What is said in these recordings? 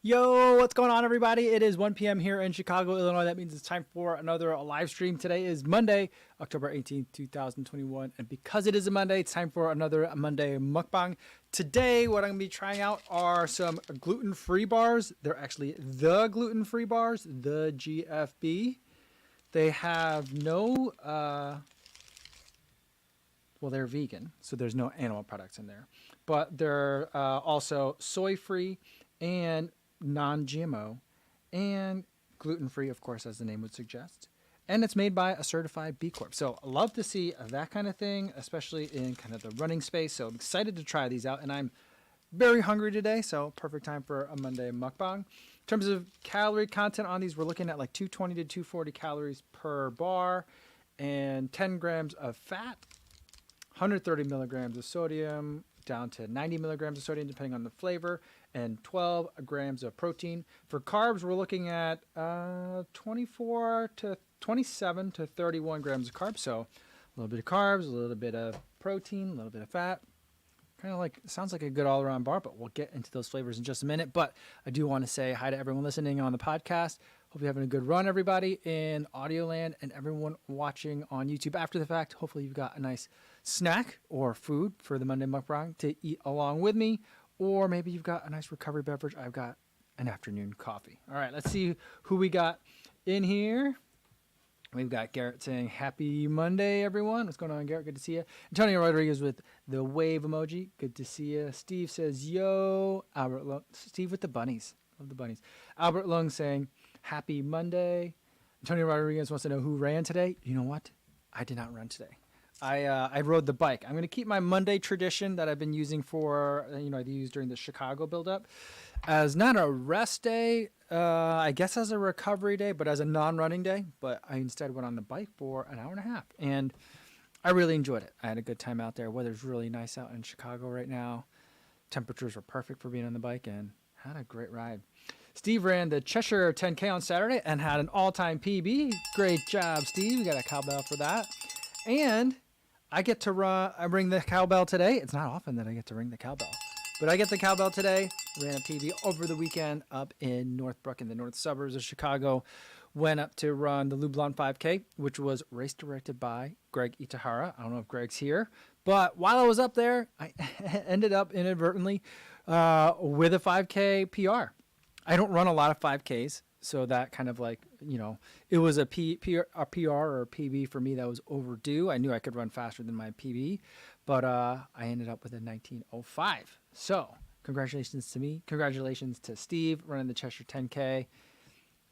Yo, what's going on, everybody? It is 1 p.m. here in Chicago, Illinois. That means it's time for another live stream. Today is Monday, October 18th, 2021. And because it is a Monday, it's time for another Monday mukbang. Today, what I'm going to be trying out are some gluten-free bars. They're actually the gluten-free bars, the GFB. They have no, well, they're vegan, so there's no animal products in there. But they're also soy-free and non-GMO and gluten-free, of course, as the name would suggest. And it's made by a certified B Corp. So I love to see that kind of thing, especially in kind of the running space. So I'm excited to try these out, and I'm very hungry today, so perfect time for a Monday mukbang. In terms of calorie content on these, we're looking at like 220 to 240 calories per bar and 10 grams of fat, 130 milligrams of sodium, down to 90 milligrams of sodium, depending on the flavor, and 12 grams of protein. For carbs, we're looking at 24 to 27 to 31 grams of carbs. So a little bit of carbs, a little bit of protein, a little bit of fat. Kind of like, sounds like a good all-around bar, but we'll get into those flavors in just a minute. But I do want to say hi to everyone listening on the podcast. Hope you're having a good run, everybody in audio land, and everyone watching on YouTube after the fact. Hopefully you've got a nice snack or food for the Monday mukbang to eat along with me, or maybe you've got a nice recovery beverage. I've got an afternoon coffee. All right, let's see who we got in here. We've got Garrett saying, happy Monday, everyone. What's going on, Garrett? Good to see you. Antonio Rodriguez with the wave emoji. Good to see you. Steve says, yo. Albert Lung. Steve with the bunnies. Love the bunnies. Albert Lung saying, happy Monday. Antonio Rodriguez wants to know who ran today. You know what? I did not run today. I rode the bike. I'm going to keep my Monday tradition that I've been using for, I've used during the Chicago buildup as not a rest day, I guess as a recovery day, but as a non-running day. But I instead went on the bike for an hour and a half, and I really enjoyed it. I had a good time out there. Weather's really nice out in Chicago right now. Temperatures were perfect for being on the bike, and had a great ride. Steve ran the Cheshire 10K on Saturday and had an all-time PB. Great job, Steve. We got a cowbell for that. And I get to ring the cowbell today. It's not often that I get to ring the cowbell, but I get the cowbell today. Ran a PB over the weekend up in Northbrook in the north suburbs of Chicago. Went up to run the Lublin 5K, which was race directed by Greg Itahara. I don't know if Greg's here, but while I was up there, I ended up inadvertently with a 5K PR. I don't run a lot of 5Ks. So that kind of like, it was a PR or a PB for me that was overdue. I knew I could run faster than my PB, but I ended up with a 19:05. So congratulations to me. Congratulations to Steve running the Cheshire 10K.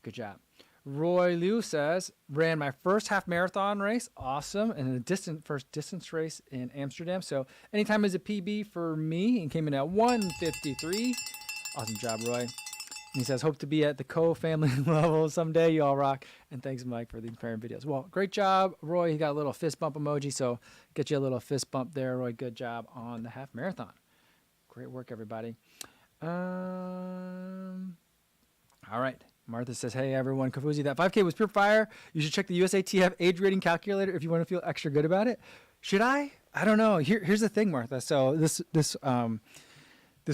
Good job. Roy Liu says, ran my first half marathon race. Awesome. And first distance race in Amsterdam. So anytime is a PB for me, and came in at 1:53. Awesome job, Roy. And he says, hope to be at the co-family level someday. You all rock. And thanks, Mike, for the inspiring videos. Well, great job, Roy. He got a little fist bump emoji, so get you a little fist bump there, Roy. Good job on the half marathon. Great work, everybody. All right. Martha says, hey, everyone. Kafuzi, that 5K was pure fire. You should check the Usatf age rating calculator if you want to feel extra good about it. Should I? I don't know. Here's the thing, Martha. So this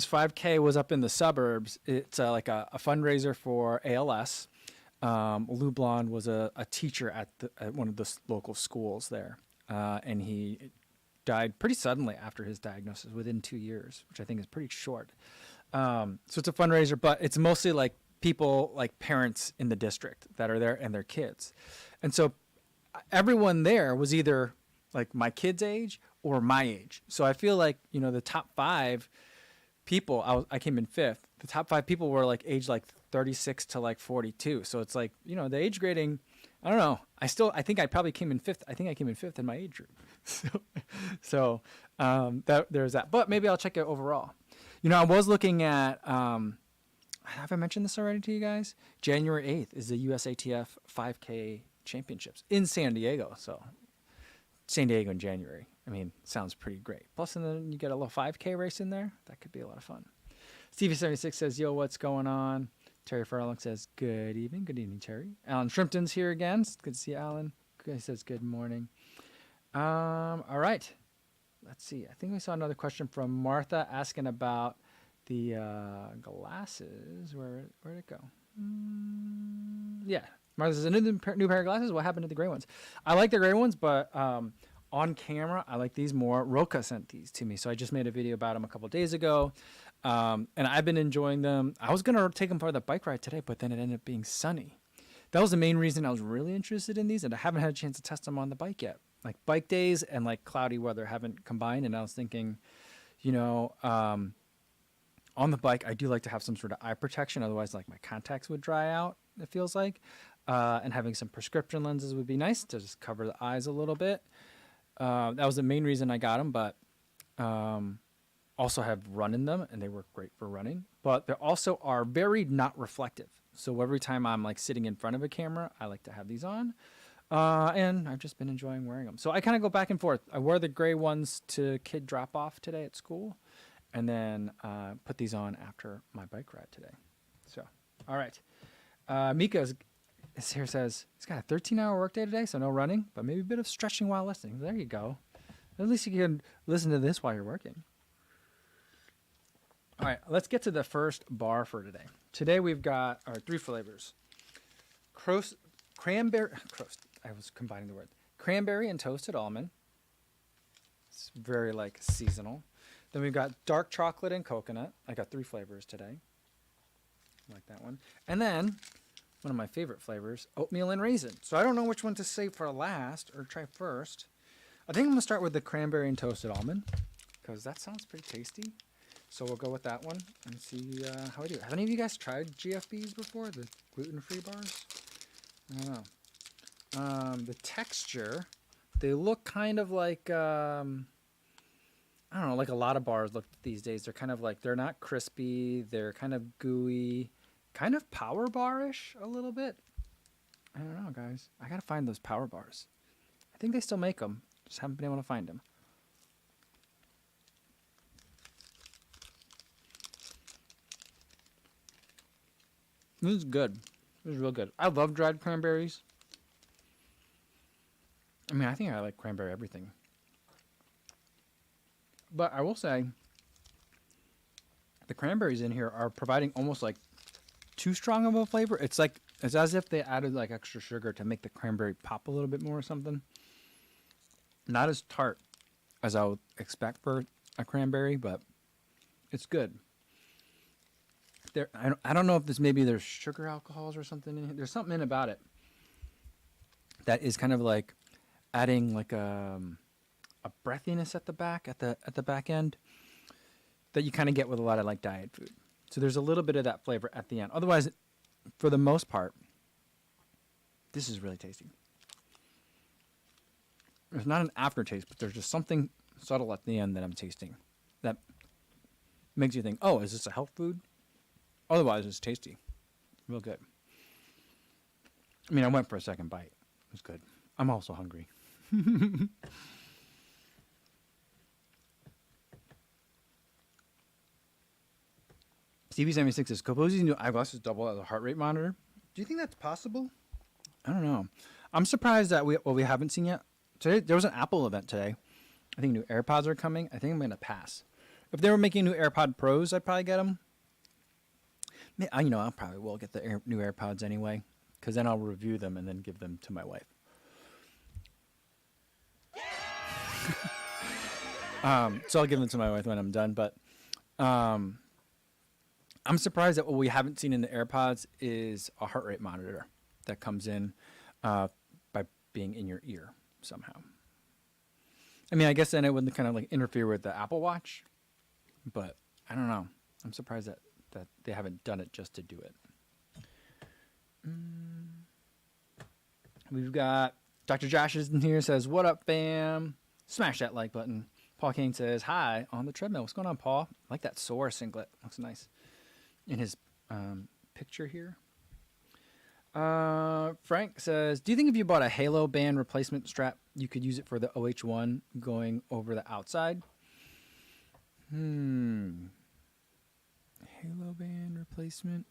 5K was up in the suburbs. It's like a fundraiser for ALS. Lou Blond was a teacher at one of the local schools there, and he died pretty suddenly after his diagnosis, within 2 years, which I think is pretty short. So it's a fundraiser, but it's mostly like people, like parents in the district that are there and their kids. And so everyone there was either like my kid's age or my age. So I feel like, the top 5 people, I came in 5th. The top 5 people were like age like 36 to like 42. So it's like, the age grading, I don't know. I think I probably came in 5th. I think I came in 5th in my age group. So there's that. But maybe I'll check it overall. I was looking at, have I mentioned this already to you guys? January 8th is the USATF 5K championships in San Diego. So San Diego in January. I mean, sounds pretty great. Plus, and then you get a little 5K race in there. That could be a lot of fun. Stevie76 says, yo, what's going on? Terry Furlong says, good evening. Good evening, Terry. Alan Shrimpton's here again. It's good to see you, Alan. He says, good morning. All right. Let's see. I think we saw another question from Martha asking about the glasses. Where'd it go? Yeah, Martha says, a new pair of glasses. What happened to the gray ones? I like the gray ones, but on camera, I like these more. Roka sent these to me, so I just made a video about them a couple days ago, and I've been enjoying them. I was gonna take them for the bike ride today, but then it ended up being sunny. That was the main reason I was really interested in these, and I haven't had a chance to test them on the bike yet. Like bike days and like cloudy weather haven't combined, and I was thinking, on the bike, I do like to have some sort of eye protection. Otherwise, like my contacts would dry out, it feels like. And having some prescription lenses would be nice to just cover the eyes a little bit. That was the main reason I got them, but also have run in them, and they work great for running. But they also are very not reflective. So every time I'm like sitting in front of a camera, I like to have these on. And I've just been enjoying wearing them. So I kind of go back and forth. I wore the gray ones to kid drop off today at school, and then put these on after my bike ride today. So, all right. Mika here says he's got a 13-hour workday today, so no running, but maybe a bit of stretching while listening. There you go. At least you can listen to this while you're working. All right, let's get to the first bar for today. Today we've got our 3 flavors. Cranberry and toasted almond. It's very like seasonal. Then we've got dark chocolate and coconut. I got 3 flavors today. I like that one. And then one of my favorite flavors, oatmeal and raisin. So I don't know which one to save for last or try first. I think I'm gonna start with the cranberry and toasted almond because that sounds pretty tasty. So we'll go with that one and see how I do. Have any of you guys tried GFBs before? The gluten-free bars? I don't know. The texture, they look kind of like, I don't know, like a lot of bars look these days. They're kind of like, they're not crispy. They're kind of gooey, kind of power bar-ish a little bit. I don't know, guys. I got to find those power bars. I think they still make them. Just haven't been able to find them. This is good. This is real good. I love dried cranberries. I mean, I think I like cranberry everything. But I will say, the cranberries in here are providing almost like too strong of a flavor. It's as if they added like extra sugar to make the cranberry pop a little bit more or something. Not as tart as I would expect for a cranberry, but it's good. I don't know if there's sugar alcohols or something in here. There's something in about it that is kind of like adding like a breathiness at the back end that you kind of get with a lot of like diet food. So there's a little bit of that flavor at the end. Otherwise, for the most part, this is really tasty. There's not an aftertaste, but there's just something subtle at the end that I'm tasting that makes you think, oh, is this a health food? Otherwise, it's tasty. Real good. I mean, I went for a second bite. It was good. I'm also hungry. CB76 says, Kaposi's new eyeglasses double as a heart rate monitor. Do you think that's possible? I don't know. I'm surprised that we haven't seen yet. Today, there was an Apple event today. I think new AirPods are coming. I think I'm going to pass. If they were making new AirPod Pros, I'd probably get them. I probably will get the new AirPods anyway, because then I'll review them and then give them to my wife. So I'll give them to my wife when I'm done. But I'm surprised that what we haven't seen in the AirPods is a heart rate monitor that comes in by being in your ear somehow. I mean, I guess then it wouldn't kind of like interfere with the Apple Watch, but I don't know. I'm surprised that they haven't done it just to do it. We've got Dr. Josh is in here, says, what up, fam? Smash that like button. Paul Kane says, hi, on the treadmill. What's going on, Paul? I like that Soar singlet. Looks nice. In his picture here. Frank says, do you think if you bought a Halo band replacement strap, you could use it for the OH1 going over the outside? Halo band replacement.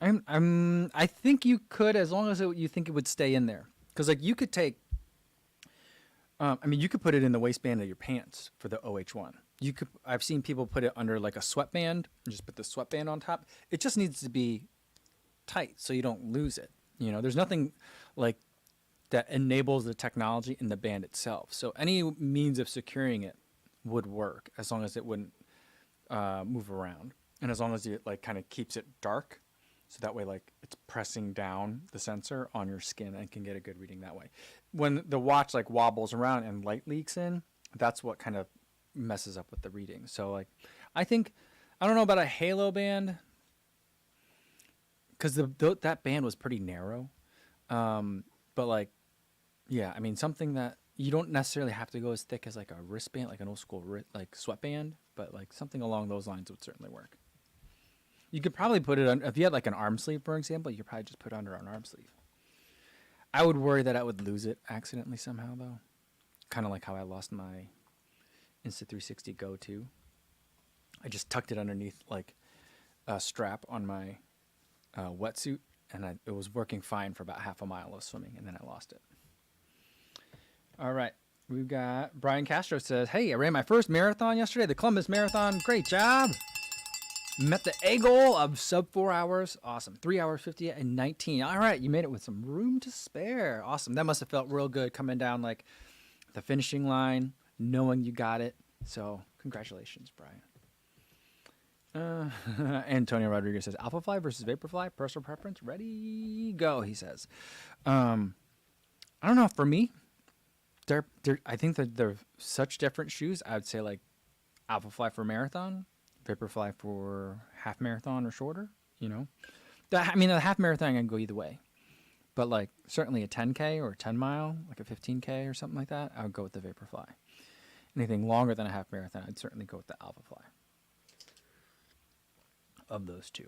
I think you could, as long as you think it would stay in there. Because like you could take, you could put it in the waistband of your pants for the OH1. I've seen people put it under like a sweatband and just put the sweatband on top. It just needs to be tight so you don't lose it. There's nothing like that enables the technology in the band itself. So any means of securing it would work as long as it wouldn't move around, and as long as it like kind of keeps it dark, so that way like it's pressing down the sensor on your skin and can get a good reading that way. When the watch like wobbles around and light leaks in, that's what kind of messes up with the reading. So like I don't know about a halo band, because that band was pretty narrow, but like, yeah, I mean, something that you don't necessarily have to go as thick as like a wristband, like an old school like sweatband, but like something along those lines would certainly work. You could probably put it on, if you had like an arm sleeve, for example, you could probably just put it under an arm sleeve. I would worry that I would lose it accidentally somehow, though. Kind of like how I lost my Insta360 Go 2. I just tucked it underneath like a strap on my wetsuit, and it was working fine for about half a mile of swimming, and then I lost it. All right. We've got Brian Castro says, hey, I ran my first marathon yesterday, the Columbus Marathon. Great job. Met the A goal of sub 4 hours. Awesome. 3 hours, 50 and 19. All right. You made it with some room to spare. Awesome. That must have felt real good coming down like the finishing line, knowing you got it. So congratulations, Brian. Antonio Rodriguez says, Alphafly versus Vaporfly, personal preference, ready, go, he says. I don't know. For me, I think that they're such different shoes. I would say like Alphafly for marathon, Vaporfly for half marathon or shorter. The half marathon can go either way, but like certainly a 10K or a 10 mile, like a 15K or something like that, I would go with the Vaporfly. Anything longer than a half marathon, I'd certainly go with the Alphafly. Of those two.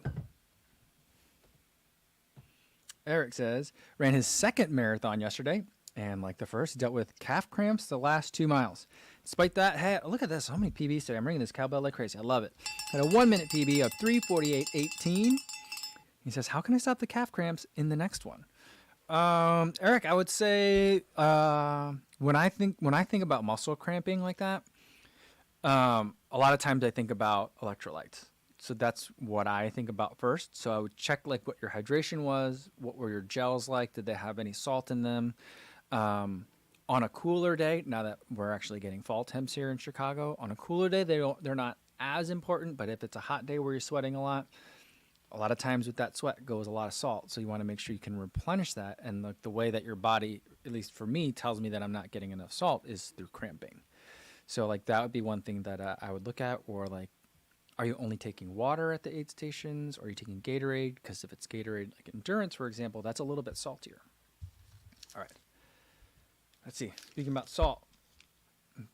Eric says, ran his second marathon yesterday, and like the first, dealt with calf cramps the last 2 miles. Despite that, hey, look at this, so many PBs today. I'm ringing this cowbell like crazy. I love it. Had a 1 minute PB of 3:48.18. He says, how can I stop the calf cramps in the next one? Eric, I would say when I think about muscle cramping like that, a lot of times I think about electrolytes. So that's what I think about first. So I would check like what your hydration was, what were your gels like, did they have any salt in them? On a cooler day, now that we're actually getting fall temps here in Chicago, on a cooler day they're not as important, but if it's a hot day where you're sweating a lot of times with that sweat goes a lot of salt. So you want to make sure you can replenish that, and the way that your body, at least for me, tells me that I'm not getting enough salt is through cramping. So like that would be one thing that I would look at. Or like, are you only taking water at the aid stations, or are you taking Gatorade? Because if it's Gatorade, like Endurance, for example, that's a little bit saltier. All right. Let's see. Speaking about salt,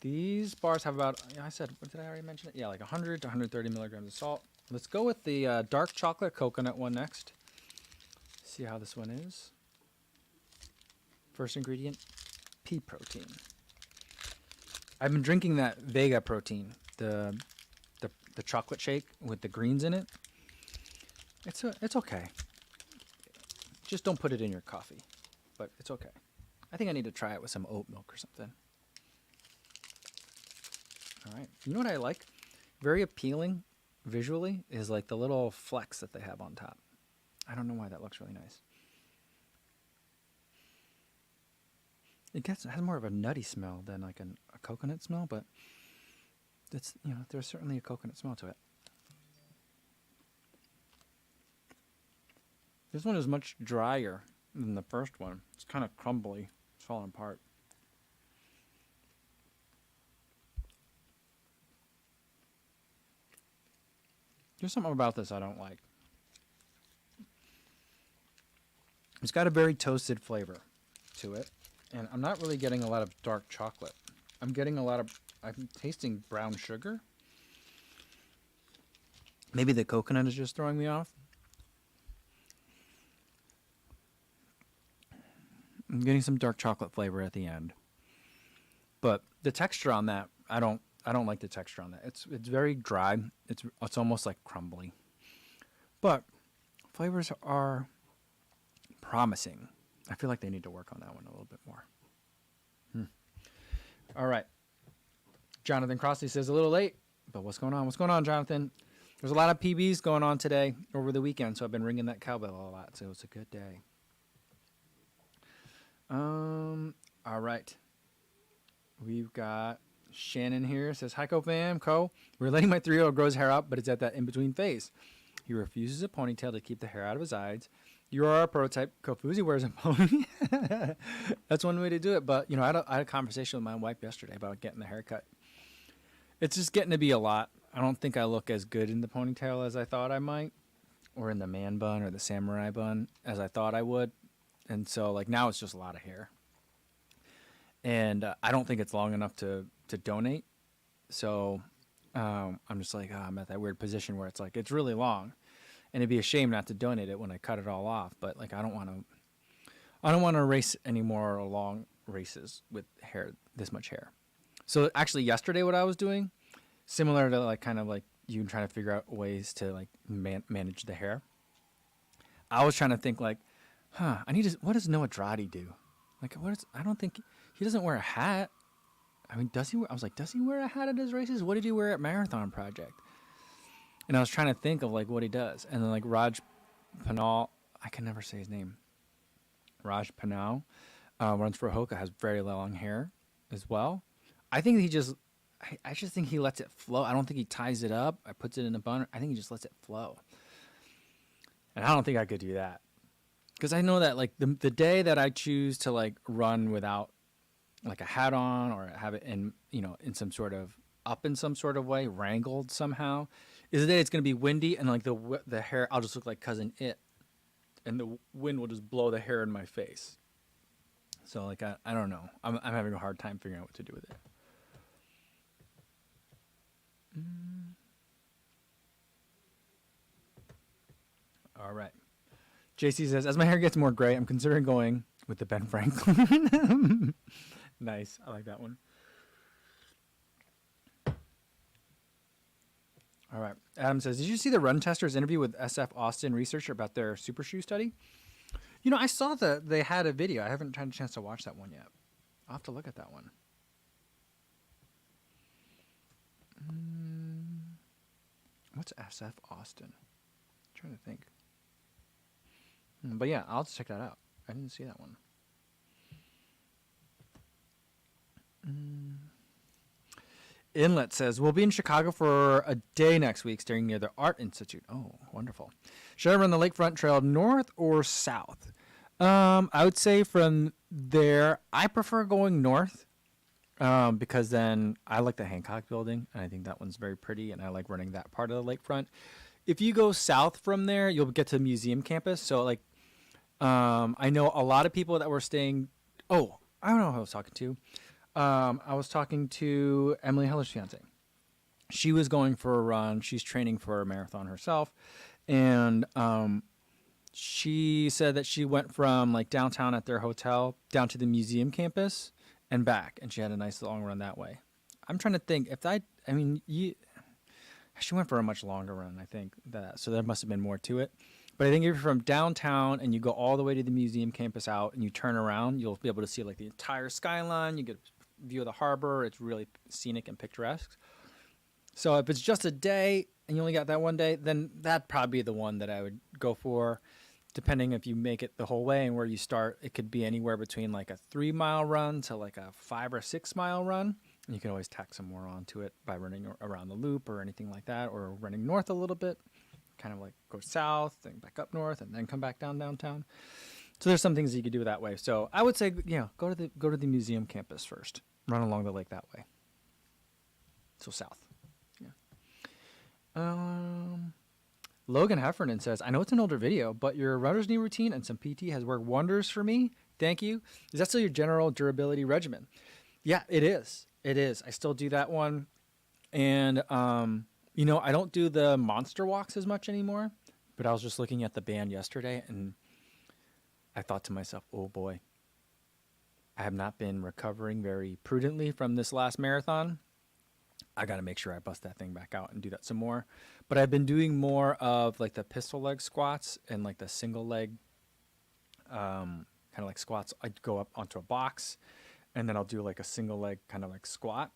these bars have about, I said, what did I already mention it? Yeah, like 100 to 130 milligrams of salt. Let's go with the dark chocolate coconut one next. See how this one is. First ingredient, pea protein. I've been drinking that Vega protein, the chocolate shake with the greens in it. It's okay. Just don't put it in your coffee, but it's okay. I think I need to try it with some oat milk or something. All right. You know what I like? Very appealing visually is like the little flecks that they have on top. I don't know why that looks really nice. It has more of a nutty smell than like a coconut smell, but it's, there's certainly a coconut smell to it. This one is much drier than the first one. It's kind of crumbly. It's falling apart. There's something about this I don't like. It's got a very toasted flavor to it, and I'm not really getting a lot of dark chocolate. I'm tasting brown sugar. Maybe the coconut is just throwing me off. I'm getting some dark chocolate flavor at the end. But the texture on that, I don't like the texture on that. It's very dry. It's almost like crumbly. But flavors are promising. I feel like they need to work on that one a little bit more. All right. Jonathan Crossley says, a little late. But what's going on? What's going on, Jonathan? There's a lot of PBs going on today over the weekend, so I've been ringing that cowbell a lot. So it's a good day. All right. We've got Shannon here. Says, hi, Co-Fam. We're letting my 3-year-old grow his hair out, but it's at that in-between phase. He refuses a ponytail to keep the hair out of his eyes. You are our prototype. Kofuzi wears a pony. That's one way to do it. But, I had a conversation with my wife yesterday about getting the haircut. It's just getting to be a lot. I don't think I look as good in the ponytail as I thought I might, or in the man bun or the samurai bun as I thought I would. And so, now it's just a lot of hair. And I don't think it's long enough to donate. So I'm just I'm at that weird position where it's really long. And it'd be a shame not to donate it when I cut it all off. But, I don't want to race any more long races with hair, this much hair. So actually yesterday what I was doing, similar to you trying to figure out ways to manage the hair. I was trying to think what does Noah Droddy do? I don't think he doesn't wear a hat. I mean, does he? Does he wear a hat at his races? What did he wear at Marathon Project? And I was trying to think of what he does. And then Raj Panal, I can never say his name. Raj Panal runs for Hoka, has very long hair as well. I think I just think he lets it flow. I don't think he ties it up. I puts it in a bun. I think he just lets it flow. And I don't think I could do that. Because I know that the day that I choose to run without a hat on or have it in some sort of up in some sort of way, wrangled somehow, is the day it's going to be windy and the hair, I'll just look like Cousin It. And the wind will just blow the hair in my face. So I don't know. I'm having a hard time figuring out what to do with it. All right. JC says, as my hair gets more gray, I'm considering going with the Ben Franklin. Nice. I like that one. All right. Adam says, did you see the Run Testers interview with SF Austin researcher about their super shoe study? I saw that they had a video. I haven't had a chance to watch that one yet. I'll have to look at that one. What's SF Austin? I'm trying to think. But yeah, I'll have to check that out. I didn't see that one. Inlet says, we'll be in Chicago for a day next week, staying near the Art Institute. Oh, wonderful. Should I run the Lakefront Trail north or south? I would say from there, I prefer going north because then I like the Hancock building, and I think that one's very pretty, and I like running that part of the lakefront. If you go south from there, you'll get to the museum campus. So, I know a lot of people that were staying. Oh, I don't know who I was talking to. I was talking to Emily Heller's fiance. She was going for a run. She's training for a marathon herself. And she said that she went from downtown at their hotel down to the museum campus and back. And she had a nice long run that way. I'm trying to think if she went for a much longer run, I think. So there must have been more to it. But I think if you're from downtown and you go all the way to the museum campus out and you turn around, you'll be able to see the entire skyline. You get a view of the harbor. It's really scenic and picturesque. So if it's just a day and you only got that one day, then that'd probably be the one that I would go for. Depending if you make it the whole way and where you start, it could be anywhere between a 3-mile run to a 5 or 6 mile run. And you can always tack some more onto it by running around the loop or anything like that, or running north a little bit. Kind of go south, then back up north, and then come back downtown. So there's some things you could do that way. So I would say, go to the museum campus first. Run along the lake that way. So south. Yeah. Logan Heffernan says, I know it's an older video, but your runner's knee routine and some PT has worked wonders for me. Thank you. Is that still your general durability regimen? Yeah, it is. It is. I still do that one. And I don't do the monster walks as much anymore, but I was just looking at the band yesterday and I thought to myself, oh boy, I have not been recovering very prudently from this last marathon. I got to make sure I bust that thing back out and do that some more. But I've been doing more of the pistol leg squats and the single leg kind of squats. I'd go up onto a box and then I'll do a single leg kind of squat.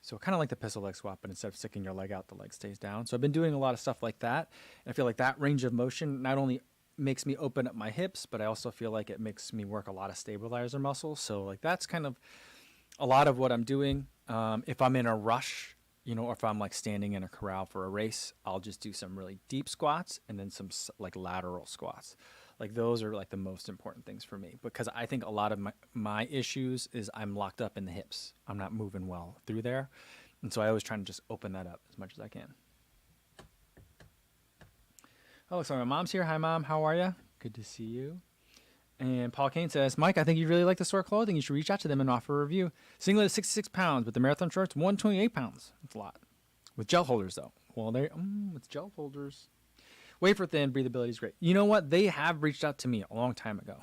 So kind of like the pistol leg squat, but instead of sticking your leg out, the leg stays down. So I've been doing a lot of stuff like that. And I feel like that range of motion not only makes me open up my hips, but I also feel like it makes me work a lot of stabilizer muscles. So like that's kind of a lot of what I'm doing. If I'm in a rush, or if I'm like standing in a corral for a race, I'll just do some really deep squats and then some like lateral squats. Like those are like the most important things for me, because I think a lot of my issues is I'm locked up in the hips. I'm not moving well through there. And so I always try to just open that up as much as I can. Oh, so my mom's here. Hi, Mom. How are you? Good to see you. And Paul Kane says, Mike, I think you really like the store clothing. You should reach out to them and offer a review. Singlet is 66 pounds, but the marathon shorts, 128 pounds. That's a lot. With gel holders, though. Well, with gel holders. Wafer thin, breathability is great. You know what? They have reached out to me a long time ago.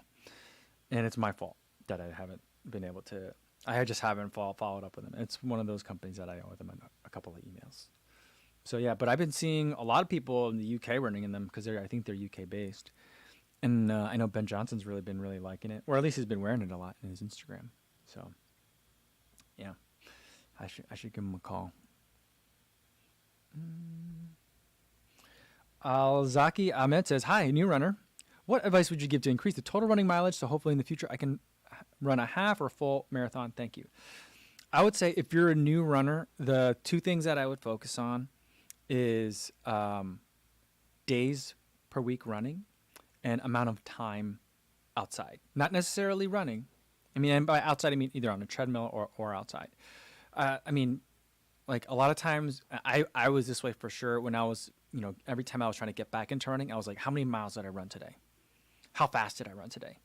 And it's my fault that I haven't been able to. I just haven't followed up with them. It's one of those companies that I owe them a couple of emails. So, yeah, but I've been seeing a lot of people in the UK running in them because I think they're UK based. And I know Ben Johnson's been really liking it, or at least he's been wearing it a lot in his Instagram. So, yeah, I should give him a call. Alzaki Ahmed says, hi, new runner. What advice would you give to increase the total running mileage so hopefully in the future I can run a half or full marathon? Thank you. I would say if you're a new runner, the two things that I would focus on is days per week running and amount of time outside. Not necessarily running. I mean, and by outside, I mean either on a treadmill or outside. Like a lot of times, I was this way for sure when I was, every time I was trying to get back into running, I was like, how many miles did I run today? How fast did I run today?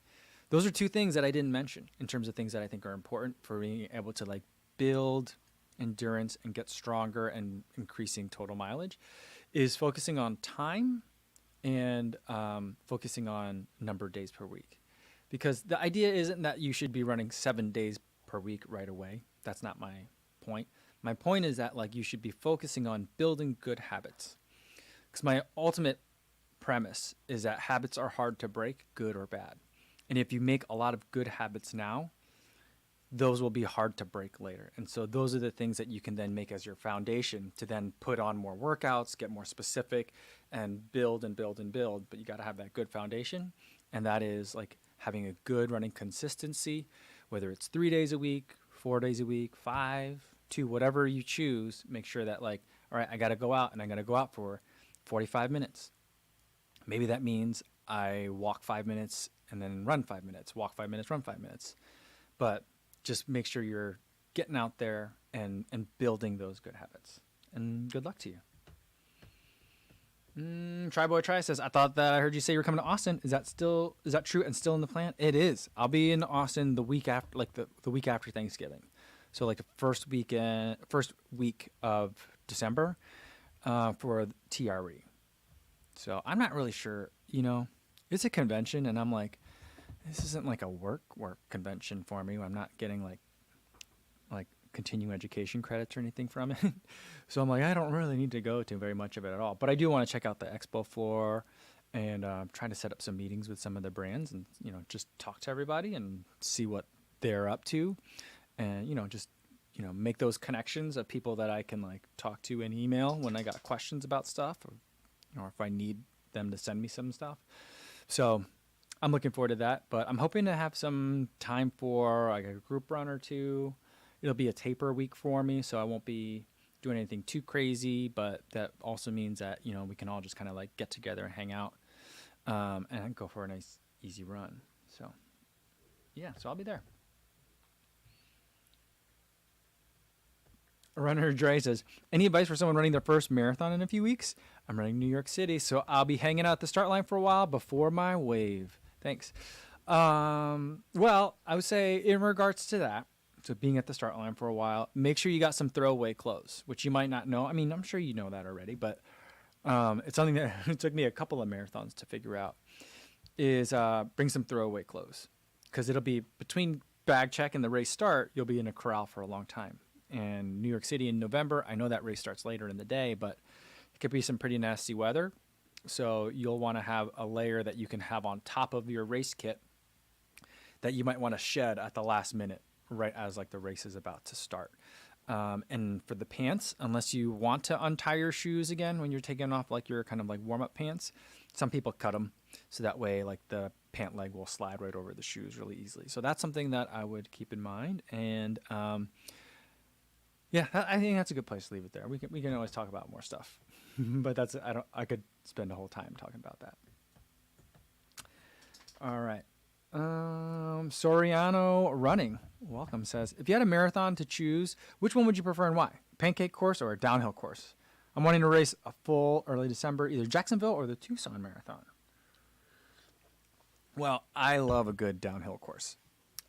Those are two things that I didn't mention in terms of things that I think are important for being able to like build endurance and get stronger and increasing total mileage, is focusing on time and focusing on number of days per week. Because the idea isn't that you should be running 7 days per week right away. That's not my point. My point is that like you should be focusing on building good habits. Because my ultimate premise is that habits are hard to break, good or bad. And if you make a lot of good habits now, those will be hard to break later. And so those are the things that you can then make as your foundation to then put on more workouts, get more specific, and build and build and build. But you got to have that good foundation. And that is like having a good running consistency, whether it's 3 days a week, 4 days a week, 5, 2, whatever you choose. Make sure that like, all right, I got to go out and I'm going to go out for 45 minutes. Maybe that means I walk 5 minutes and then run 5 minutes, walk 5 minutes, run 5 minutes. But just make sure you're getting out there and building those good habits. And good luck to you. Tryboy Try says, I thought that I heard you say you were coming to Austin. Is that true and still in the plan? It is. I'll be in Austin the week after, like the week after Thanksgiving. So like the first week of December for TRE. So I'm not really sure, it's a convention and I'm like, this isn't like a work convention for me. I'm not getting like continuing education credits or anything from it. So I'm like, I don't really need to go to very much of it at all. But I do want to check out the expo floor and trying to set up some meetings with some of the brands and, just talk to everybody and see what they're up to. And, just, make those connections of people that I can like talk to in email when I got questions about stuff or if I need them to send me some stuff. So I'm looking forward to that, but I'm hoping to have some time for like a group run or two. It'll be a taper week for me, so I won't be doing anything too crazy, but that also means that, we can all just kind of like get together and hang out and go for a nice, easy run. So, yeah, so I'll be there. Runner Dre says, any advice for someone running their first marathon in a few weeks? I'm running New York City, so I'll be hanging out at the start line for a while before my wave. Thanks. Well, I would say in regards to that, so being at the start line for a while, make sure you got some throwaway clothes, which you might not know. I mean, I'm sure you know that already, but it's something that it took me a couple of marathons to figure out, is bring some throwaway clothes. Because it'll be between bag check and the race start, you'll be in a corral for a long time. And New York City in November, I know that race starts later in the day, but it could be some pretty nasty weather. So you'll want to have a layer that you can have on top of your race kit that you might want to shed at the last minute, right as like the race is about to start. And for the pants, unless you want to untie your shoes again when you're taking off like your kind of like warm up pants, some people cut them so that way like the pant leg will slide right over the shoes really easily. So that's something that I would keep in mind. And yeah, I think that's a good place to leave it there. We can always talk about more stuff, but I could spend a whole time talking about that. All right. Soriano Running, welcome, says, if you had a marathon to choose, which one would you prefer and why? Pancake course or a downhill course? I'm wanting to race a full early December, either Jacksonville or the Tucson Marathon. Well, I love a good downhill course.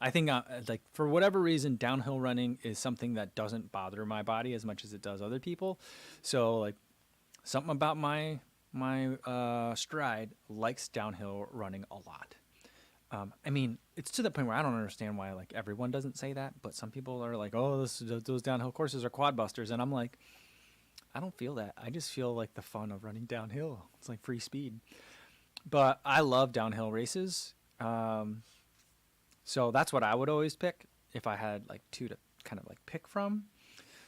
I think like for whatever reason, downhill running is something that doesn't bother my body as much as it does other people. So like something about my stride likes downhill running a lot. I mean, it's to the point where I don't understand why like everyone doesn't say that, but some people are like, oh, those downhill courses are quad busters. And I'm like, I don't feel that. I just feel like the fun of running downhill. It's like free speed. But I love downhill races. So that's what I would always pick if I had like two to kind of like pick from.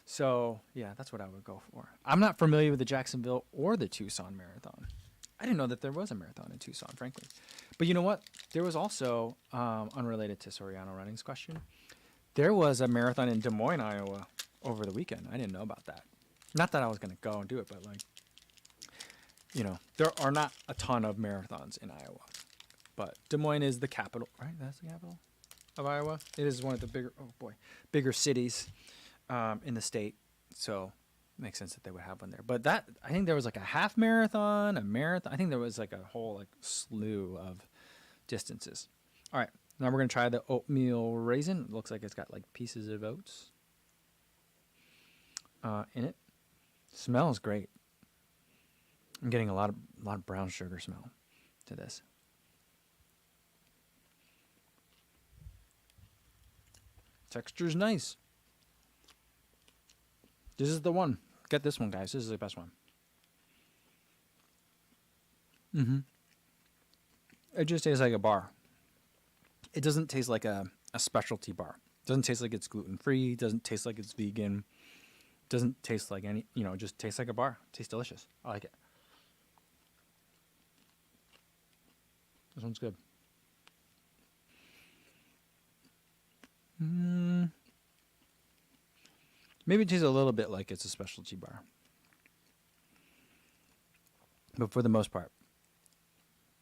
So yeah, that's what I would go for. I'm not familiar with the Jacksonville or the Tucson Marathon. I didn't know that there was a marathon in Tucson, frankly. But you know what? There was also, unrelated to Soriano Running's question, there was a marathon in Des Moines, Iowa over the weekend. I didn't know about that. Not that I was going to go and do it, but like, you know, there are not a ton of marathons in Iowa. But Des Moines is the capital, right? That's the capital of Iowa. It is one of the bigger cities in the state. So it makes sense that they would have one there. But that, I think there was like a half marathon, a marathon. I think there was like a whole like slew of distances. All right, now we're going to try the oatmeal raisin. It looks like it's got like pieces of oats in it. Smells great. I'm getting a lot of brown sugar smell to this. Texture's nice. This is the one. Get this one, guys. This is the best one. It just tastes like a bar. It doesn't taste like a specialty bar. It doesn't taste like it's gluten-free. It doesn't taste like it's vegan. It doesn't taste like any, it just tastes like a bar. It tastes delicious. I like it. This one's good. Maybe it tastes a little bit like it's a specialty bar. But for the most part,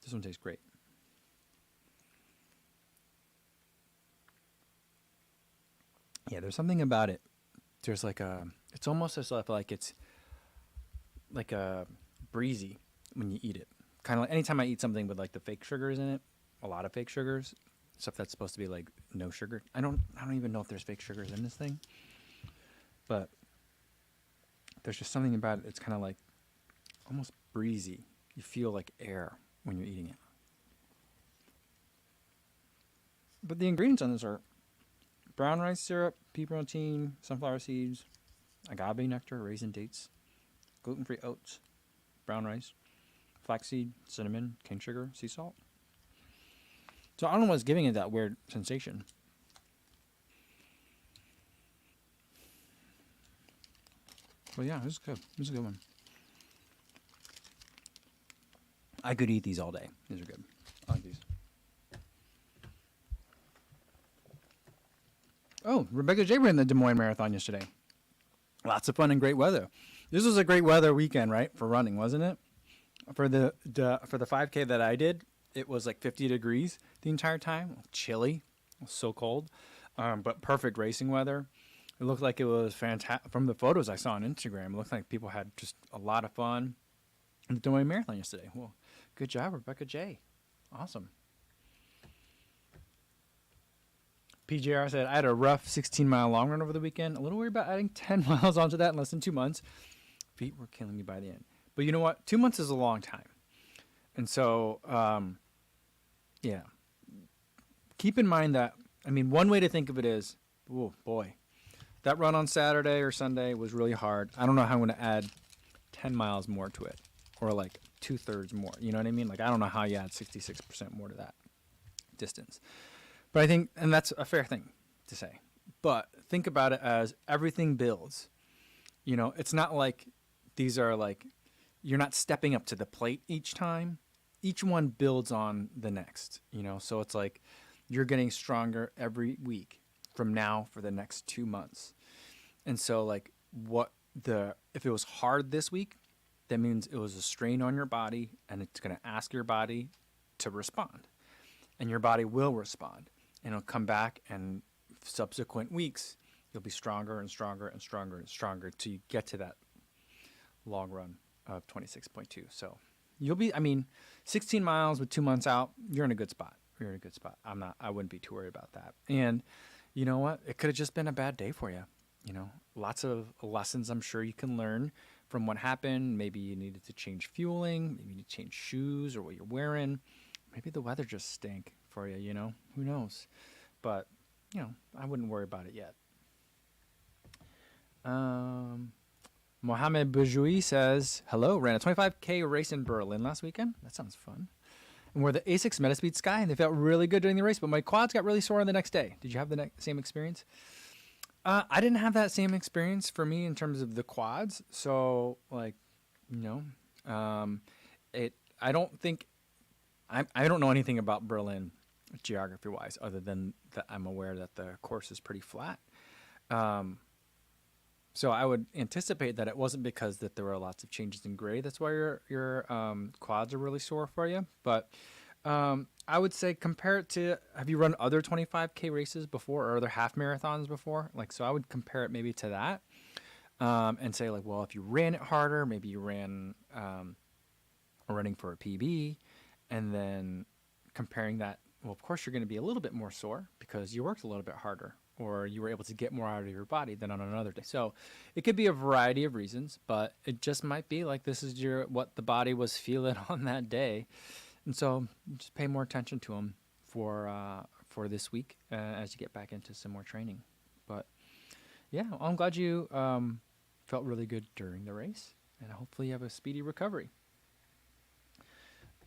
this one tastes great. Yeah, there's something about it. There's like it's almost as if like it's like a breezy when you eat it. Kind of like anytime I eat something with like the fake sugars in it, a lot of fake sugars, stuff that's supposed to be like no sugar. I don't even know if there's fake sugars in this thing. But there's just something about it. It's kind of like almost breezy. You feel like air when you're eating it. But the ingredients on this are brown rice syrup, pea protein, sunflower seeds, agave nectar, raisin dates, gluten-free oats, brown rice, flaxseed, cinnamon, cane sugar, sea salt. So I don't know what's giving it that weird sensation. But yeah, this is good. This is a good one. I could eat these all day. These are good. I like these. Oh, Rebecca J ran the Des Moines Marathon yesterday. Lots of fun and great weather. This was a great weather weekend, right, for running, wasn't it? For the 5K that I did, it was like 50 degrees the entire time. Chilly. It was so cold. But perfect racing weather. It looked like it was fantastic. From the photos I saw on Instagram, it looked like people had just a lot of fun in the Des Moines Marathon yesterday. Well, good job, Rebecca J. Awesome. PJR said, I had a rough 16-mile long run over the weekend. A little worried about adding 10 miles onto that in less than 2 months. Feet were killing me by the end. But you know what? 2 months is a long time. And so, yeah. Keep in mind that, one way to think of it is, oh, boy. That run on Saturday or Sunday was really hard. I don't know how I'm going to add 10 miles more to it. Or like 2/3 more. You know what I mean? Like, I don't know how you add 66% more to that distance. But I think, and that's a fair thing to say. But think about it as everything builds. It's not like these are like you're not stepping up to the plate each time. Each one builds on the next, So it's like you're getting stronger every week from now for the next 2 months. And so like if it was hard this week, that means it was a strain on your body, and it's going to ask your body to respond. And your body will respond, and it'll come back, and subsequent weeks you'll be stronger and stronger and stronger and stronger till you get to that long run of 26.2. So you'll be, 16 miles with 2 months out, you're in a good spot. I wouldn't be too worried about that. And you know what? It could have just been a bad day for you. Lots of lessons I'm sure you can learn from what happened. Maybe you needed to change fueling, maybe you need to change shoes or what you're wearing. Maybe the weather just stank for you, who knows? But, I wouldn't worry about it yet. Mohammed Boujoui says, hello, ran a 25K race in Berlin last weekend. That sounds fun. And wore the Asics Metaspeed Sky, and they felt really good during the race, but my quads got really sore on the next day. Did you have the same experience? I didn't have that same experience for me in terms of the quads. So, I don't think, I don't know anything about Berlin geography-wise, other than that I'm aware that the course is pretty flat. So I would anticipate that it wasn't because that there were lots of changes in grade. That's why your quads are really sore for you. But I would say compare it to, have you run other 25K races before or other half marathons before? So I would compare it maybe to that and say well, if you ran it harder, maybe you ran running for a PB, and then comparing that, well, of course you're going to be a little bit more sore because you worked a little bit harder, or you were able to get more out of your body than on another day. So it could be a variety of reasons, but it just might be this is what the body was feeling on that day. And so just pay more attention to them for this week as you get back into some more training. But yeah, I'm glad you felt really good during the race, and hopefully you have a speedy recovery.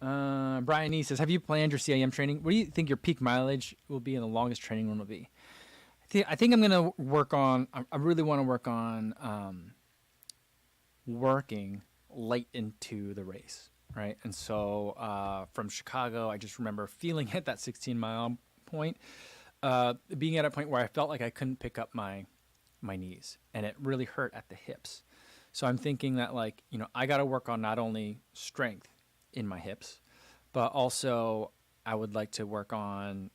Brian E says, have you planned your CIM training? What do you think your peak mileage will be and the longest training run will be? I think I'm going to work on, I really want to work on working late into the race, right? And so from Chicago, I just remember feeling at that 16-mile point, being at a point where I felt like I couldn't pick up my knees, and it really hurt at the hips. So I'm thinking that I got to work on not only strength in my hips, but also I would like to work on,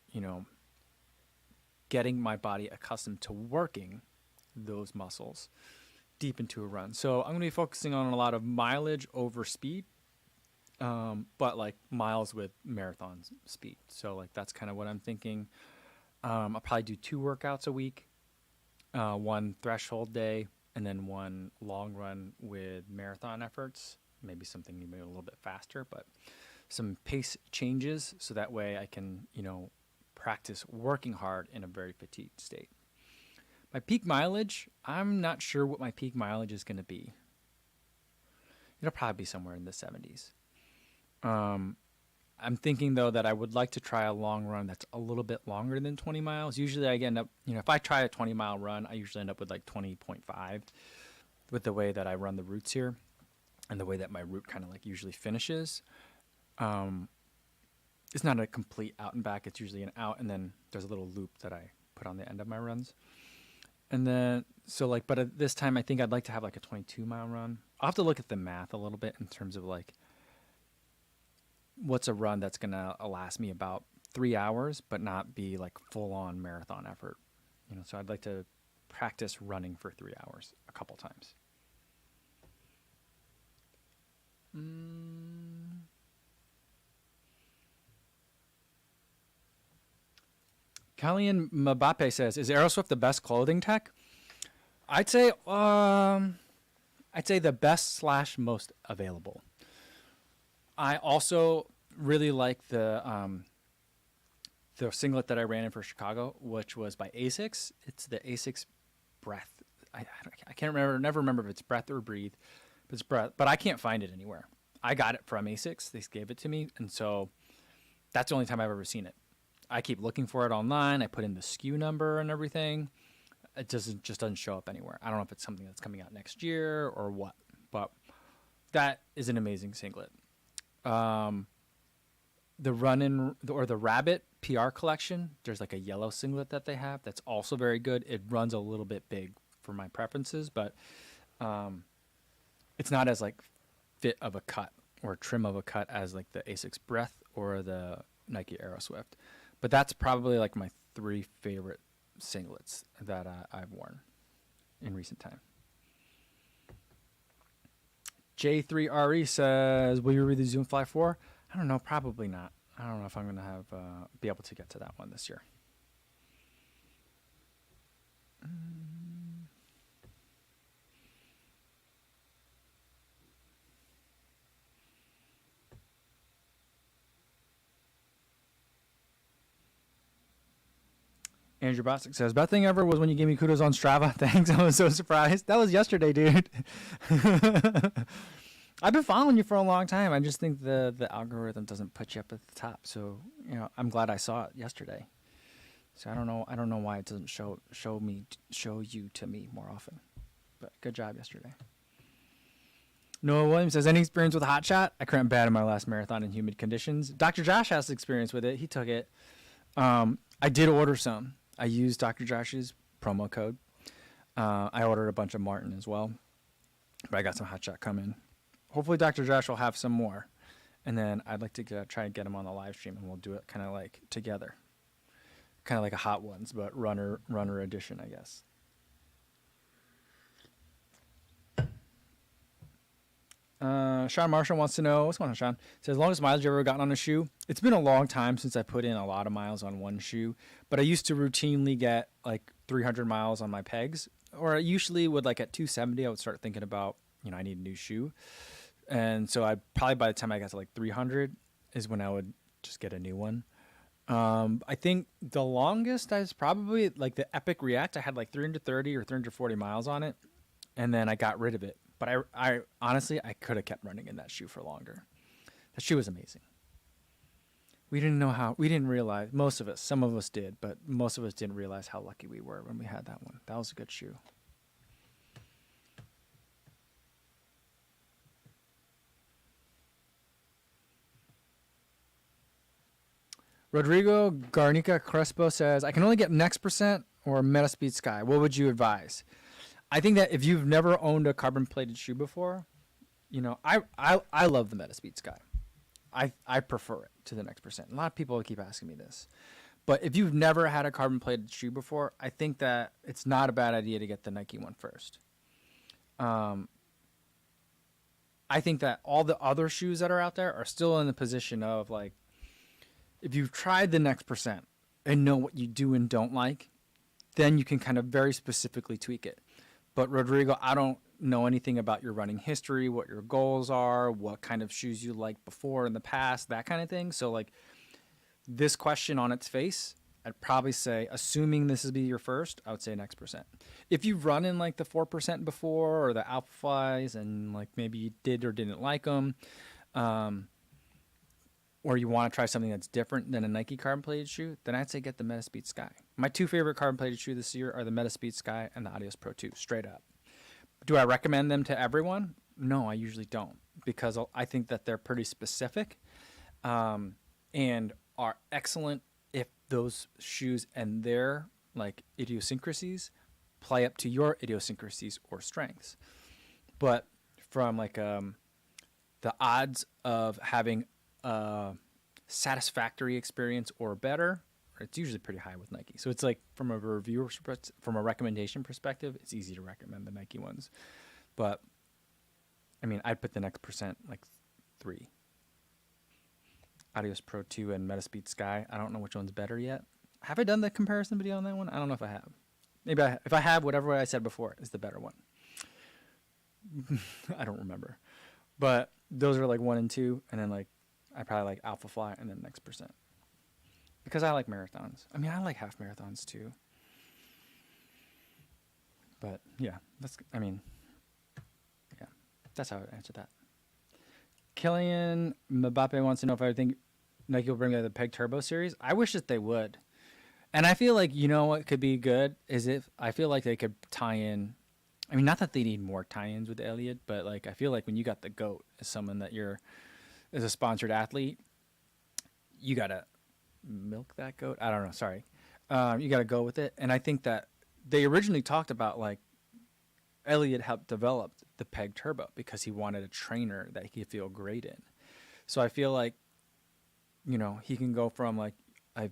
getting my body accustomed to working those muscles deep into a run. So I'm going to be focusing on a lot of mileage over speed, but miles with marathon speed. So that's kind of what I'm thinking. I'll probably do 2 workouts a week, 1 threshold day, and then 1 long run with marathon efforts. Maybe something maybe a little bit faster, but some pace changes so that way I can, practice working hard in a very fatigued state. My peak mileage, I'm not sure what my peak mileage is going to be. It'll probably be somewhere in the 70s. I'm thinking, though, that I would like to try a long run that's a little bit longer than 20 miles. Usually I end up, if I try a 20-mile run, I usually end up with 20.5 with the way that I run the routes here. And the way that my route kind of usually finishes. It's not a complete out and back. It's usually an out, and then there's a little loop that I put on the end of my runs. And then, but at this time, I think I'd like to have a 22-mile run. I'll have to look at the math a little bit in terms of what's a run that's going to last me about 3 hours, but not be full-on marathon effort. So I'd like to practice running for 3 hours a couple times. Kallian Mbappe says, "Is Aeroswift the best clothing tech?" I'd say the best / most available. I also really like the singlet that I ran in for Chicago, which was by Asics. It's the Asics Breath. I can't remember. Never remember if it's Breath or Breathe. It's Breath, but I can't find it anywhere. I got it from Asics. They gave it to me, and so that's the only time I've ever seen it. I keep looking for it online. I put in the SKU number and everything. it just doesn't show up anywhere. I don't know if it's something that's coming out next year or what, but that is an amazing singlet. The the Rabbit PR collection, there's like a yellow singlet that they have that's also very good. It runs a little bit big for my preferences, but it's not as like fit of a cut or trim of a cut as like the Asics Breath or the Nike Aero Swift. But that's probably like my 3 favorite singlets that I've worn in recent time. J3RE says, will you read the Zoom Fly 4? I don't know, probably not. I don't know if I'm going to have be able to get to that one this year. Andrew Bostic says, best thing ever was when you gave me kudos on Strava. Thanks. I was so surprised. That was yesterday, dude. I've been following you for a long time. I just think the algorithm doesn't put you up at the top. So, I'm glad I saw it yesterday. So I don't know why it doesn't show you to me more often. But good job yesterday. Noah Williams says, any experience with a hot shot? I cramped bad in my last marathon in humid conditions. Dr. Josh has experience with it. He took it. I did order some. I used Dr. Josh's promo code. I ordered a bunch of Martin as well. But I got some hot shot coming. Hopefully Dr. Josh will have some more. And then I'd like to try and get him on the live stream, and we'll do it kind of like together. Kind of like a Hot Ones, but runner edition, I guess. Sean Marshall wants to know, what's going on, Sean? Says, longest mileage you ever gotten on a shoe? It's been a long time since I put in a lot of miles on one shoe, but I used to routinely get like 300 miles on my pegs, or I usually would, like at 270, I would start thinking about, I need a new shoe. And so I probably, by the time I got to like 300 is when I would just get a new one. I think the longest is probably like the Epic React. I had like 330 or 340 miles on it, and then I got rid of it. But I honestly, I could have kept running in that shoe for longer. That shoe was amazing. We didn't realize, most of us, some of us did, but most of us didn't realize how lucky we were when we had that one. That was a good shoe. Rodrigo Garnica Crespo says, I can only get Next Percent or Metaspeed Sky. What would you advise? I think that if you've never owned a carbon-plated shoe before, I love the Metaspeed Sky. I prefer it to the Next Percent. A lot of people keep asking me this. But if you've never had a carbon-plated shoe before, I think that it's not a bad idea to get the Nike one first. I think that all the other shoes that are out there are still in the position of like, if you've tried the Next Percent and know what you do and don't like, then you can kind of very specifically tweak it. But Rodrigo, I don't know anything about your running history, what your goals are, what kind of shoes you liked before in the past, that kind of thing. So like this question on its face, I'd probably say, assuming this is be your first, I would say Next Percent. If you've run in like the 4% before or the Alpha Flies and like maybe you did or didn't like them, or you want to try something that's different than a Nike carbon-plated shoe, then I'd say get the Metaspeed Sky. My 2 favorite carbon-plated shoes this year are the Metaspeed Sky and the Adios Pro 2, straight up. Do I recommend them to everyone? No, I usually don't, because I think that they're pretty specific and are excellent if those shoes and their like idiosyncrasies play up to your idiosyncrasies or strengths. But from like the odds of having a satisfactory experience or better, it's usually pretty high with Nike. So it's like from a reviewer, from a recommendation perspective, it's easy to recommend the Nike ones. But I mean, I'd put the Next Percent like 3. Adios Pro 2 and Metaspeed Sky. I don't know which one's better yet. Have I done the comparison video on that one? I don't know if I have. Maybe if I have, whatever I said before is the better one. I don't remember. But those are like 1 and 2, and then like I probably like Alpha Fly and then Next Percent. Because I like marathons. I mean, I like half marathons too. But yeah, that's how I would answer that. Killian Mbappe wants to know if I think Nike will bring back the Peg Turbo series. I wish that they would. And I feel like, you know what could be good is if I feel like they could tie in. I mean, not that they need more tie-ins with Elliot, but like I feel like when you got the GOAT as someone that you're as a sponsored athlete, you gotta milk that goat. I don't know. Sorry, you gotta go with it. And I think that they originally talked about like Elliot helped develop the Peg Turbo because he wanted a trainer that he could feel great in. So I feel like, you know, he can go from like, I've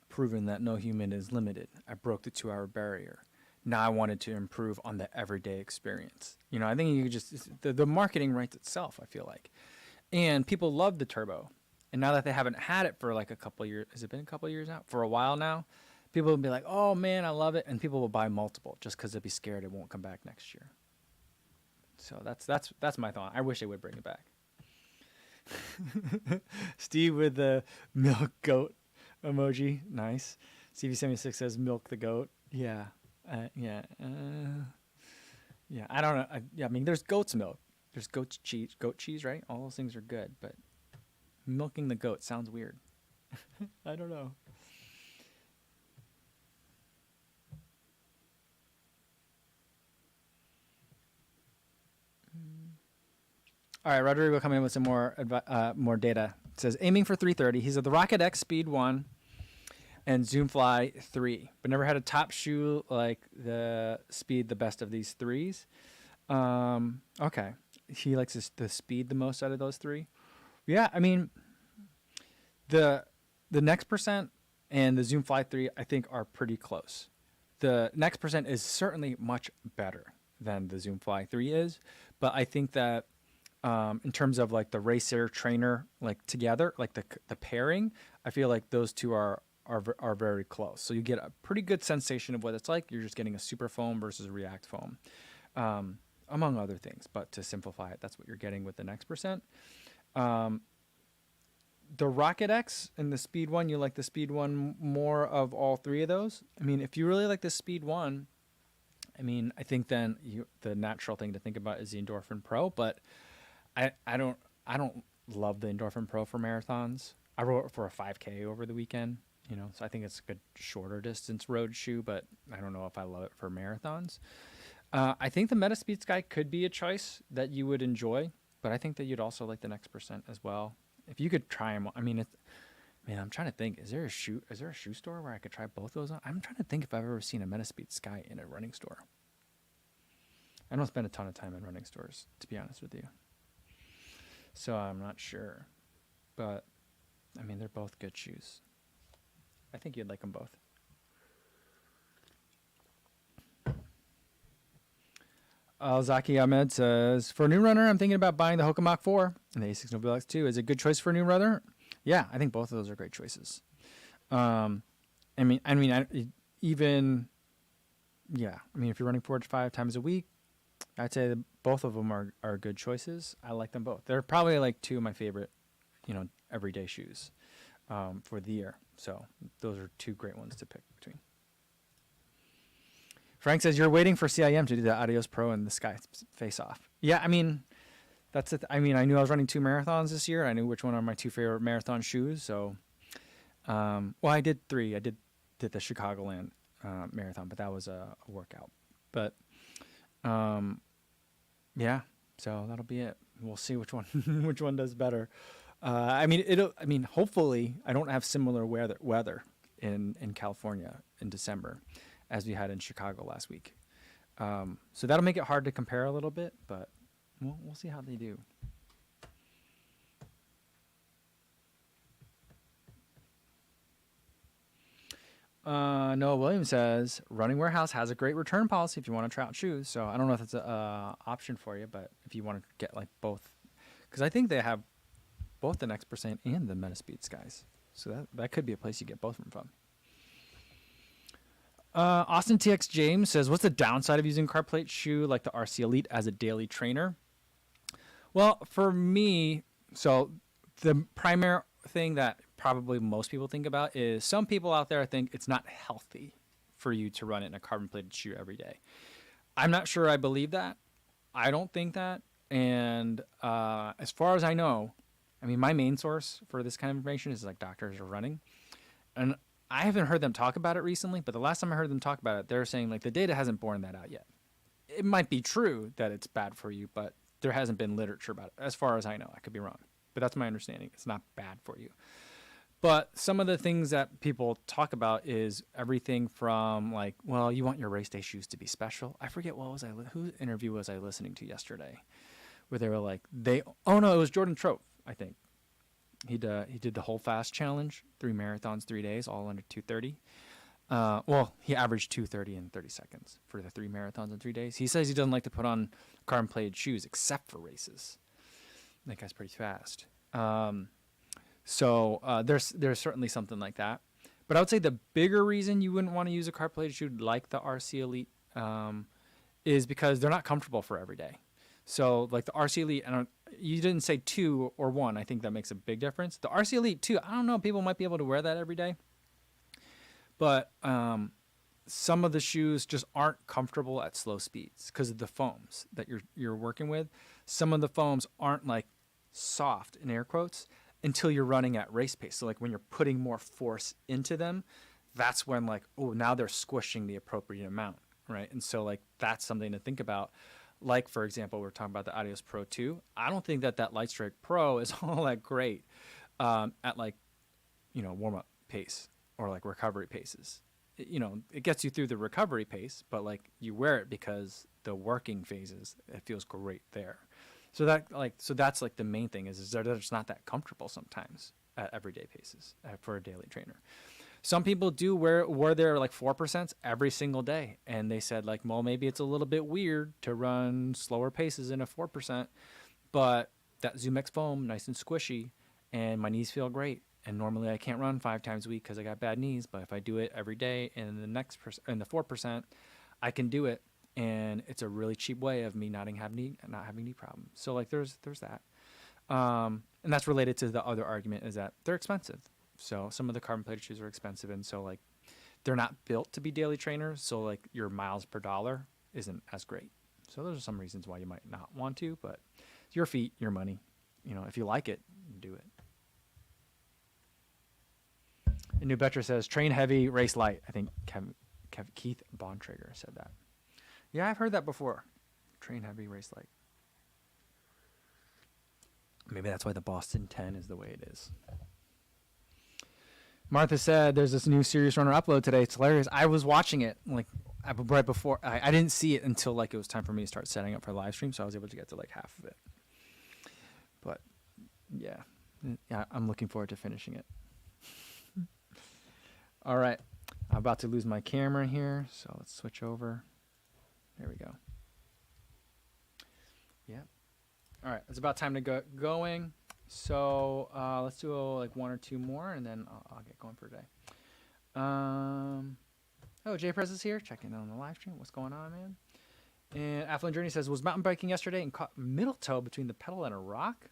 proven that no human is limited. I broke the 2-hour barrier. Now I wanted to improve on the everyday experience. You know, I think you just, the marketing writes itself, I feel like. And people love the Turbo. And now that they haven't had it for like a couple of years, has it been a couple of years now? For a while now, people will be like, oh man, I love it. And people will buy multiple just because they'll be scared it won't come back next year. So that's my thought. I wish they would bring it back. Steve with the milk goat emoji. Nice. CV76 says milk the goat. Yeah. Yeah. I don't know. I mean, there's goat's milk. There's goat cheese, right? All those things are good, but milking the goat sounds weird. I don't know. All right, Rodrigo coming in with some more data. It says aiming for 330. He's at the Rocket X Speed 1 and Zoom Fly 3, but never had a top shoe like the Speed, the best of these threes. Okay. He likes the Speed the most out of those three. Yeah, I mean, the Next Percent and the Zoom Fly 3, I think, are pretty close. The Next Percent is certainly much better than the Zoom Fly 3 is, but I think that in terms of like the racer trainer like together, like the pairing, I feel like those two are very close. So you get a pretty good sensation of what it's like. You're just getting a super foam versus a react foam, among other things. But to simplify it, that's what you're getting with the Next Percent. The Rocket X and the Speed 1, you like the Speed 1 more of all three of those? I mean, if you really like the Speed 1, I mean, I think then the natural thing to think about is the Endorphin Pro, but I don't love the Endorphin Pro for marathons. I rode it for a 5K over the weekend, you know, so I think it's a good shorter distance road shoe, but I don't know if I love it for marathons. I think the Metaspeed Sky could be a choice that you would enjoy, but I think that you'd also like the Next Percent as well. If you could try them, I mean, I'm trying to think, is there a shoe store where I could try both those on? I'm trying to think if I've ever seen a Metaspeed Sky in a running store. I don't spend a ton of time in running stores, to be honest with you. So I'm not sure, but I mean, they're both good shoes. I think you'd like them both. Zaki Ahmed says, for a new runner, I'm thinking about buying the Hoka Mach 4 and the A6 Nova X 2. Is it a good choice for a new runner? Yeah, I think both of those are great choices. If you're running 4 to 5 times a week, I'd say that both of them are good choices. I like them both. They're probably like two of my favorite, everyday shoes for the year. So those are two great ones to pick between. Frank says, you're waiting for CIM to do the Adios Pro and the Sky face off. Yeah, I mean, that's it. I mean, I knew I was running 2 marathons this year. I knew which one are my 2 favorite marathon shoes. So, I did 3. I did the Chicagoland marathon, but that was a workout. But, yeah, so that'll be it. We'll see which one does better. Hopefully I don't have similar weather in California in December as we had in Chicago last week. So that'll make it hard to compare a little bit, but we'll see how they do. Noah Williams says, Running Warehouse has a great return policy if you want to try out shoes. So I don't know if that's an option for you, but if you want to get like both, because I think they have both the Next Percent and the Metaspeed Skies. So that could be a place you get both from. Austin TX James says, what's the downside of using carb plate shoe like the RC Elite as a daily trainer? Well, for me, so the primary thing that probably most people think about is some people out there think it's not healthy for you to run it in a carbon plated shoe every day. I'm not sure I believe that. I don't think that. And as far as I know, I mean, my main source for this kind of information is like doctors are running. And I haven't heard them talk about it recently, but the last time I heard them talk about it, they're saying like the data hasn't borne that out yet. It might be true that it's bad for you, but there hasn't been literature about it, as far as I know. I could be wrong, but that's my understanding. It's not bad for you. But some of the things that people talk about is everything from like, well, you want your race day shoes to be special. I forget whose interview was I listening to yesterday, where they were like, oh no, it was Jordan Trope, I think. He did the whole fast challenge, 3 marathons, 3 days, all under 2:30. Well, he averaged 2:30 in 30 seconds for the 3 marathons in 3 days. He says he doesn't like to put on carbon plated shoes except for races. That guy's pretty fast. So there's certainly something like that. But I would say the bigger reason you wouldn't want to use a carbon plated shoe like the RC Elite is because they're not comfortable for every day. So like the RC Elite, you didn't say 2 or 1. I think that makes a big difference. The RC Elite 2, I don't know, people might be able to wear that every day. But some of the shoes just aren't comfortable at slow speeds because of the foams that you're working with. Some of the foams aren't like soft, in air quotes, until you're running at race pace. So like when you're putting more force into them, that's when like, oh, now they're squishing the appropriate amount, right? And so like that's something to think about. Like, for example, we're talking about the Adios Pro 2. I don't think that Lightstrike Pro is all that great at like, warm-up pace or like recovery paces. It gets you through the recovery pace, but like you wear it because the working phases, it feels great there. So that's like the main thing is they're just not that comfortable sometimes at everyday paces for a daily trainer. Some people do wear their like 4% every single day, and they said like, well, maybe it's a little bit weird to run slower paces in a 4%, but that ZoomX foam, nice and squishy, and my knees feel great. And normally I can't run 5 times a week because I got bad knees, but if I do it every day in the 4%, I can do it. And it's a really cheap way of me not having knee problems. So like there's that. And that's related to the other argument is that they're expensive. So some of the carbon plated shoes are expensive. And so like they're not built to be daily trainers. So like your miles per dollar isn't as great. So those are some reasons why you might not want to, but it's your feet, your money. If you like it, do it. And New Betra says, train heavy, race light. I think Keith Bontrager said that. Yeah, I've heard that before. Train heavy, race light. Maybe that's why the Boston 10 is the way it is. Martha said, there's this new Serious Runner upload today. It's hilarious. I was watching it like right before. I didn't see it until like it was time for me to start setting up for live stream, so I was able to get to like half of it. But yeah, I'm looking forward to finishing it. All right. I'm about to lose my camera here, so let's switch over. There we go. Yep. All right. It's about time to get going. So let's do like 1 or 2 more, and then I'll get going for today. Oh, Jay Prez is here. Checking in on the live stream. What's going on, man? And Affluent Journey says, was mountain biking yesterday and caught middle toe between the pedal and a rock?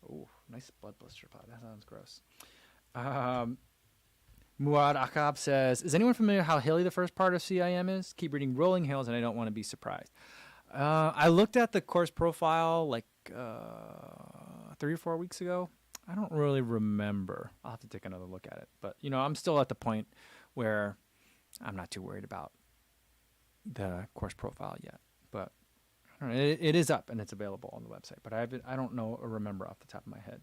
Oh, nice blood blister pod. That sounds gross. Muad Akab says, is anyone familiar how hilly the first part of CIM is? Keep reading rolling hills, and I don't want to be surprised. I looked at the course profile like 3 or 4 weeks ago. I don't really remember. I'll have to take another look at it. But, I'm still at the point where I'm not too worried about the course profile yet. But I don't know, it is up, and it's available on the website. But I don't know or remember off the top of my head.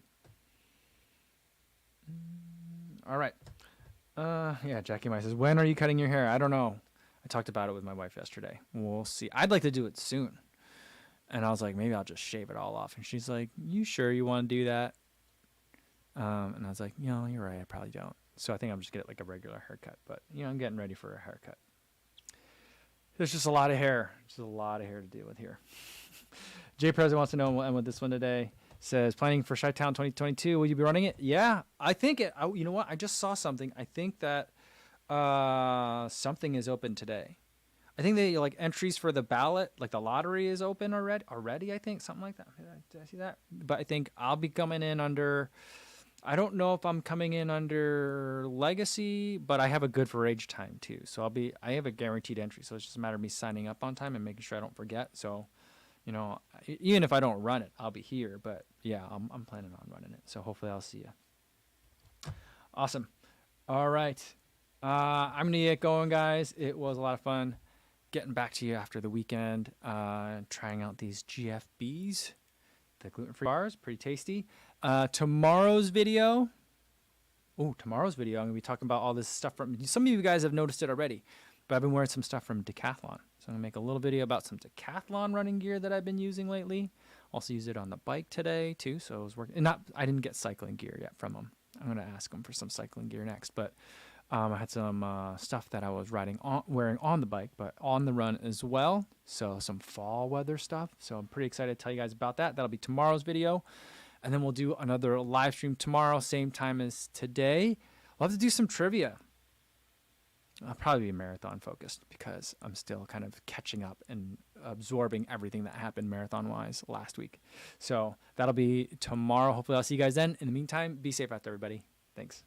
All right. Yeah, Jackie Mai says, when are you cutting your hair? I don't know. I talked about it with my wife yesterday. We'll see. I'd like to do it soon. And I was like, maybe I'll just shave it all off. And she's like, you sure you want to do that? And I was like, you're right. I probably don't. So I think I'm just get like a regular haircut. But, I'm getting ready for a haircut. There's just a lot of hair. Just a lot of hair to deal with here. Jay President wants to know, and we'll end with this one today. Says, planning for Chi-Town 2022. Will you be running it? Yeah, I think it. You know what? I just saw something. I think that something is open today. I think they like entries for the ballot, like the lottery is open already. I think something like that. Did I see that? But I think I'll be coming in under. I don't know if I'm coming in under legacy, but I have a good for age time too. So I have a guaranteed entry. So it's just a matter of me signing up on time and making sure I don't forget. So. Even if I don't run it, I'll be here. But yeah, I'm planning on running it. So hopefully I'll see you. Awesome. All right. I'm gonna get going, guys. It was a lot of fun getting back to you after the weekend, trying out these GFBs, the gluten-free bars, pretty tasty. Tomorrow's video, I'm gonna be talking about all this stuff from. Some of you guys have noticed it already, but I've been wearing some stuff from Decathlon. So I'm gonna make a little video about some Decathlon running gear that I've been using lately. Also use it on the bike today too. So I was working. I didn't get cycling gear yet from them. I'm gonna ask them for some cycling gear next, but. I had some stuff that I was wearing on the bike, but on the run as well. So some fall weather stuff. So I'm pretty excited to tell you guys about that. That'll be tomorrow's video. And then we'll do another live stream tomorrow, same time as today. We'll have to do some trivia. I'll probably be marathon focused because I'm still kind of catching up and absorbing everything that happened marathon-wise last week. So that'll be tomorrow. Hopefully I'll see you guys then. In the meantime, be safe out there, everybody. Thanks.